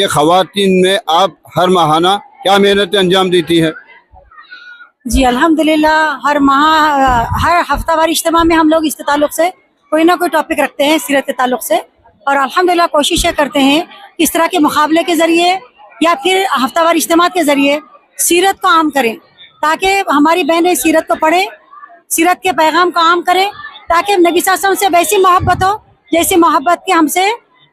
کہ خواتین میں آپ ہر ماہانہ کیا محنتیں انجام دیتی ہیں؟ جی الحمدللہ ہر ماہ ہر ہفتہ وار اجتماع میں ہم لوگ اس کے تعلق سے کوئی نہ کوئی ٹاپک رکھتے ہیں سیرت کے تعلق سے، اور الحمدللہ کوششیں کرتے ہیں کہ اس طرح کے مقابلے کے ذریعے یا پھر ہفتہ وار اجتماع کے ذریعے سیرت کو عام کریں، تاکہ ہماری بہنیں سیرت کو پڑھیں، سیرت کے پیغام کو عام کریں، تاکہ نبی صلی اللہ علیہ وسلم سے ویسی محبت ہو جیسی محبت کے ہم سے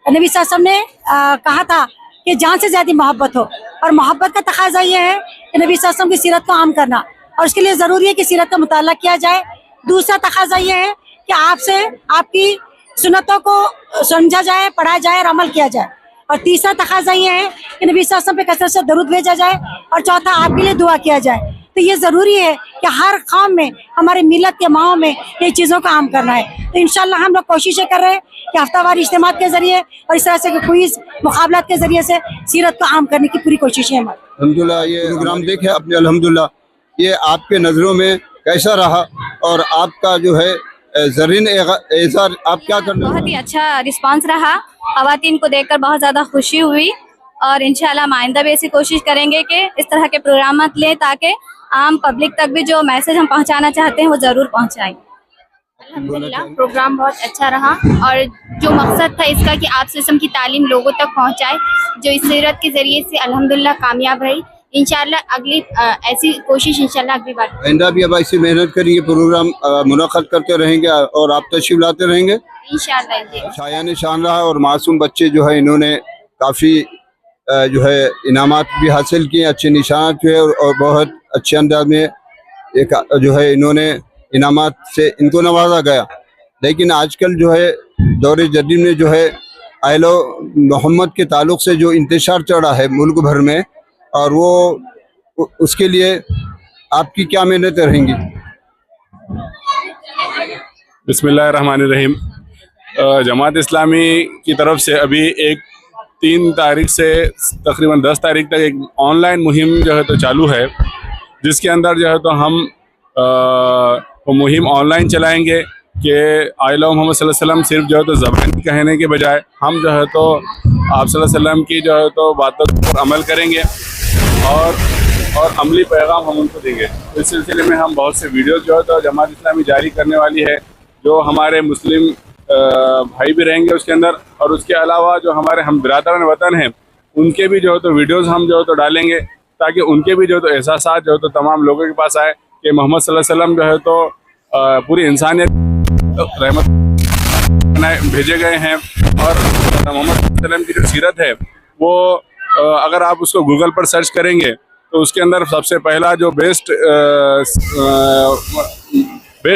نبی صلی اللہ علیہ وسلم نے کہا تھا کہ جان سے زیادہ محبت ہو، اور محبت کا تقاضا یہ ہے کہ نبی صلی اللہ علیہ وسلم کی سیرت کو عام کرنا، اور اس کے لیے ضروری ہے کہ سیرت کا مطالعہ کیا جائے۔ دوسرا تقاضا یہ ہے کہ آپ سے آپ کی سنتوں کو سمجھا جائے، پڑھا جائے اور عمل کیا جائے، اور تیسرا تقاضا یہ ہے کہ نبی صلی اللہ علیہ وسلم پہ کثرت سے درود بھیجا جائے، اور چوتھا آپ کے لیے دعا کیا جائے۔ تو یہ ضروری ہے کہ ہر قوم میں، ہمارے ملت کے ماؤں میں یہ چیزوں کا عام کرنا ہے۔ تو انشاءاللہ ہم لوگ کوششیں کر رہے ہیں کہ ہفتہ وار اجتماع کے ذریعے اور اس طرح سے کوئز مقابلات کے ذریعے سے سیرت کو عام کرنے کی پوری کوشش ہے ہماری۔ الحمدللہ یہ پروگرام دیکھے آپ نے، الحمدللہ یہ آپ کے نظروں میں کیسا رہا، اور آپ کا جو ہے زرین اظہار آپ کیا کرنا؟ بہت ہی اچھا رسپانس رہا، خواتین کو دیکھ کر بہت زیادہ خوشی ہوئی، اور انشاءاللہ ہم آئندہ بھی ایسی کوشش کریں گے کہ اس طرح کے پروگرامات لیں تاکہ عام پبلک تک بھی جو میسج ہم پہنچانا چاہتے ہیں وہ ضرور پہنچائیں۔ الحمدللہ پروگرام بہت اچھا رہا، اور جو مقصد تھا اس کا کہ آپ سسم کی تعلیم لوگوں تک پہنچائے، جو اس سیرت کے ذریعے سے الحمدللہ کامیاب رہی۔ انشاءاللہ اگلی ایسی کوشش انشاءاللہ اگلی بار آئندہ بھی اب ایسی محنت کریں گے، پروگرام منعقد کرتے رہیں گے اور آپ تشریف لاتے رہیں گے انشاءاللہ جی۔ شایان شان رہا، اور معصوم بچے جو ہے انہوں نے کافی جو ہے انعامات بھی حاصل کیے، اچھے نشانات جو ہے، اور بہت اچھے انداز میں ایک جو ہے انہوں نے انعامات سے ان کو نوازا گیا۔ لیکن آج کل جو ہے دور جدید میں جو ہے آل محمد کے تعلق سے جو انتشار چڑھا ہے ملک بھر میں، اور وہ اس کے لیے آپ کی کیا محنتیں رہیں گی؟ بسم اللہ الرحمن الرحیم۔ جماعت اسلامی کی طرف سے ابھی 3 تاریخ سے تقریباً 10 تاریخ تک ایک آن لائن مہم جو ہے تو چالو ہے، جس کے اندر جو ہے تو ہم وہ مہم آن لائن چلائیں گے کہ آل محمد صلی اللہ علیہ وسلم صرف جو ہے تو زبان کہنے کے بجائے ہم جو ہے تو آپ صلی اللہ علیہ وسلم کی جو ہے تو باتوں پر عمل کریں گے، اور عملی پیغام ہم ان کو دیں گے۔ اس سلسلے میں ہم بہت سے ویڈیوز جو ہے تو جماعت اسلامی جاری کرنے والی ہے، جو ہمارے مسلم بھائی بھی رہیں گے اس کے اندر، اور اس کے علاوہ جو ہمارے ہم برادران وطن ہیں ان کے بھی جو ہے تو ویڈیوز ہم جو ہے تو ڈالیں گے، تاکہ ان کے بھی جو ہے تو احساسات جو ہے تو تمام لوگوں کے پاس آئے کہ محمد صلی اللہ علیہ وسلم جو ہے تو پوری انسانیت رحمت بھیجے گئے ہیں، اور محمد صلی اللہ علیہ وسلم کی جو سیرت ہے وہ اگر آپ اس کو گوگل پر سرچ کریں گے تو اس کے اندر سب سے پہلا جو بیسٹ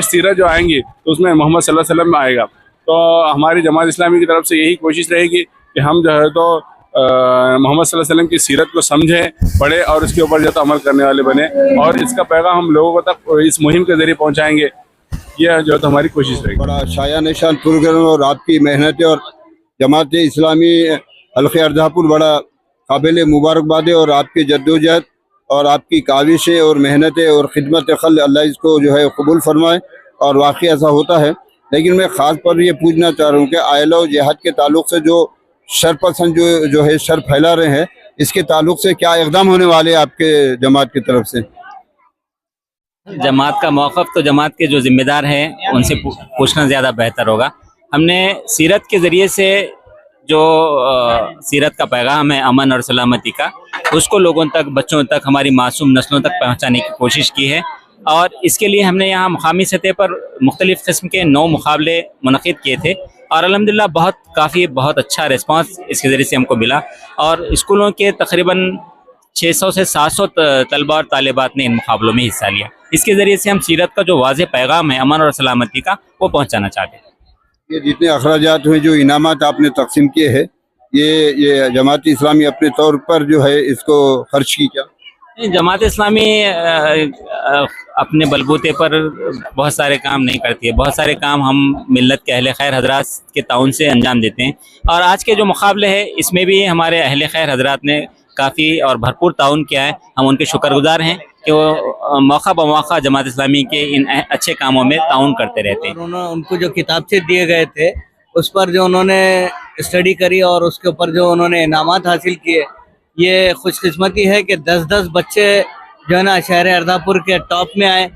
سیرت جو آئیں گی تو اس میں محمد صلی اللہ علیہ وسلم آئے گا۔ تو ہماری جماعت اسلامی کی طرف سے یہی کوشش رہے گی کہ ہم جو ہے تو محمد صلی اللہ علیہ وسلم کی سیرت کو سمجھیں، پڑھیں، اور اس کے اوپر جو ہے تو عمل کرنے والے بنیں، اور اس کا پیغام ہم لوگوں تک اس مہم کے ذریعے پہنچائیں گے۔ یہ جو ہے تو ہماری کوشش رہے گی۔ بڑا شایان شان پروگرام، اور آپ کی محنتیں اور جماعت اسلامی حلقہ اردھا پور بڑا قابل مبارکباد ہے، اور آپ کی جدوجہد اور آپ کی کاوشیں اور محنتیں اور خدمت خلق اللہ اس کو جو ہے قبول فرمائے، اور واقعی ایسا ہوتا ہے۔ لیکن میں خاص پر یہ پوچھنا چاہ رہا ہوں کہ آئلہ و جہاد کے تعلق سے جو شر پسند جو ہے شر پھیلا رہے ہیں، اس کے تعلق سے کیا اقدام ہونے والے آپ کے جماعت کی طرف سے؟ جماعت کا موقف تو جماعت کے جو ذمہ دار ہیں ان سے پوچھنا زیادہ بہتر ہوگا۔ ہم نے سیرت کے ذریعے سے جو سیرت کا پیغام ہے امن اور سلامتی کا، اس کو لوگوں تک، بچوں تک، ہماری معصوم نسلوں تک پہنچانے کی کوشش کی ہے، اور اس کے لیے ہم نے یہاں مقامی سطح پر مختلف قسم کے 9 مقابلے منعقد کیے تھے، اور الحمدللہ بہت اچھا ریسپانس اس کے ذریعے سے ہم کو ملا، اور اسکولوں کے تقریباً 600 سے 700 طلبہ اور طالبات نے ان مقابلوں میں حصہ لیا۔ اس کے ذریعے سے ہم سیرت کا جو واضح پیغام ہے امن اور سلامتی کا، وہ پہنچانا چاہتے ہیں۔ یہ جتنے اخراجات ہوئے، جو انعامات آپ نے تقسیم کیے ہیں، یہ جماعت اسلامی اپنے طور پر جو ہے اس کو خرچ کی کیا؟ جماعت اسلامی اپنے بلبوتے پر بہت سارے کام نہیں کرتی ہے، بہت سارے کام ہم ملت کے اہل خیر حضرات کے تعاون سے انجام دیتے ہیں، اور آج کے جو مقابلے ہیں اس میں بھی ہمارے اہل خیر حضرات نے کافی اور بھرپور تعاون کیا ہے۔ ہم ان کے شکر گزار ہیں کہ وہ موقع بموقع جماعت اسلامی کے ان اچھے کاموں میں تعاون کرتے رہتے ہیں۔ ان کو جو کتاب سے دیے گئے تھے اس پر جو انہوں نے اسٹڈی کری اور اس کے اوپر جو انہوں نے انعامات حاصل کیے. یہ خوش قسمتی ہے کہ 10 بچے جو ہے نا شہر اردھاپور کے ٹاپ میں آئے.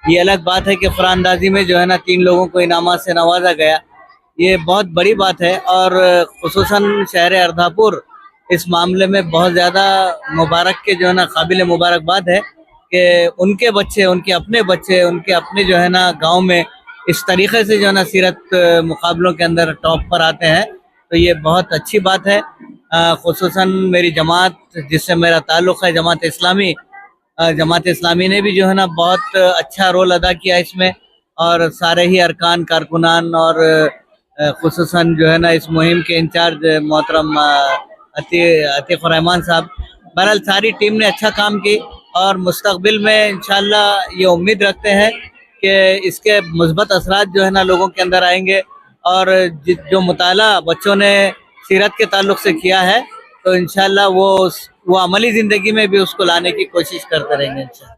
یہ الگ بات ہے کہ قرآن اندازی میں جو ہے نا 3 لوگوں کو انعامات سے نوازا گیا. یہ بہت بڑی بات ہے اور خصوصاً شہر اردھاپور اس معاملے میں بہت زیادہ مبارک کے جو ہے نا قابل مبارکباد ہے کہ ان کے بچے، ان کے اپنے جو ہے نا گاؤں میں اس طریقے سے جو ہے نا سیرت مقابلوں کے اندر ٹاپ پر آتے ہیں. تو یہ بہت اچھی بات ہے. خصوصاً میری جماعت جس سے میرا تعلق ہے جماعت اسلامی نے بھی جو ہے نا بہت اچھا رول ادا کیا اس میں، اور سارے ہی ارکان کارکنان اور خصوصاً جو ہے نا اس مہم کے انچارج محترم عتیق الرحمان صاحب، بہرحال ساری ٹیم نے اچھا کام کی. اور مستقبل میں انشاءاللہ یہ امید رکھتے ہیں کہ اس کے مثبت اثرات جو ہے نا لوگوں کے اندر آئیں گے، اور جو مطالعہ بچوں نے سیرت کے تعلق سے کیا ہے تو انشاءاللہ وہ عملی زندگی میں بھی اس کو لانے کی کوشش کرتے رہیں گے انشاءاللہ.